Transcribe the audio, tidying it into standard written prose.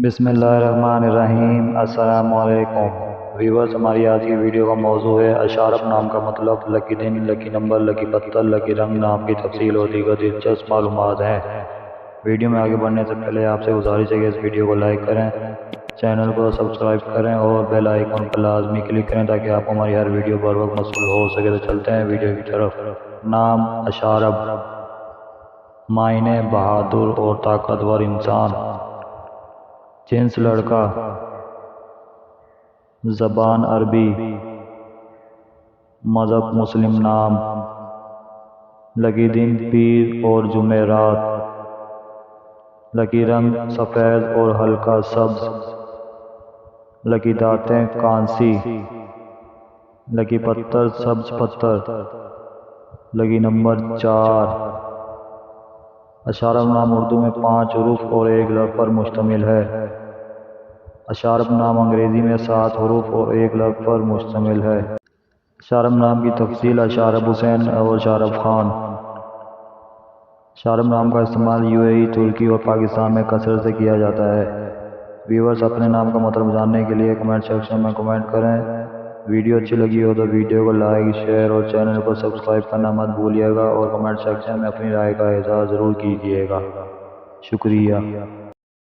بسم اللہ الرحمن الرحیم۔ السلام علیکم ویورز، ہماری آج کی ویڈیو کا موضوع ہے اشارب نام کا مطلب، لکی دن، لکی نمبر، لکی پتھر، لکی رنگ نام کی تفصیل اور دیگر دلچسپ معلومات ہیں۔ ویڈیو میں آگے بڑھنے سے پہلے آپ سے گزارش ہے کہ اس ویڈیو کو لائک کریں، چینل کو سبسکرائب کریں اور بیل آئیکن پر لازمی کلک کریں تاکہ آپ کو ہماری ہر ویڈیو پر وقت موصول ہو سکے۔ تو چلتے ہیں ویڈیو کی طرف۔ نام اشارب، معنی بہادر اور طاقتور انسان، جنس لڑکا، زبان عربی، مذہب مسلم۔ نام لکی دن پیر اور جمعرات، لکی رنگ سفید اور ہلکا سبز، لکی دانتیں کانسی، لکی پتھر سبز پتھر، لکی نمبر 4۔ اشارب نام اردو میں 5 حروف اور 1 لفظ پر مشتمل ہے۔ اشارب نام انگریزی میں 7 حروف اور 1 لفظ پر مشتمل ہے۔ اشارب نام کی تفصیل: اشارب حسین اور اشارب خان۔ اشارب نام کا استعمال UAE، ترکی اور پاکستان میں کثرت سے کیا جاتا ہے۔ ویورز، اپنے نام کا مطلب جاننے کے لیے کمنٹ سیکشن میں کمنٹ کریں۔ ویڈیو اچھی لگی ہو تو ویڈیو کو لائک، شیئر اور چینل کو سبسکرائب کرنا مت بھولیے گا، اور کمنٹ سیکشن میں اپنی رائے کا اظہار ضرور کیجیے گا۔ شکریہ۔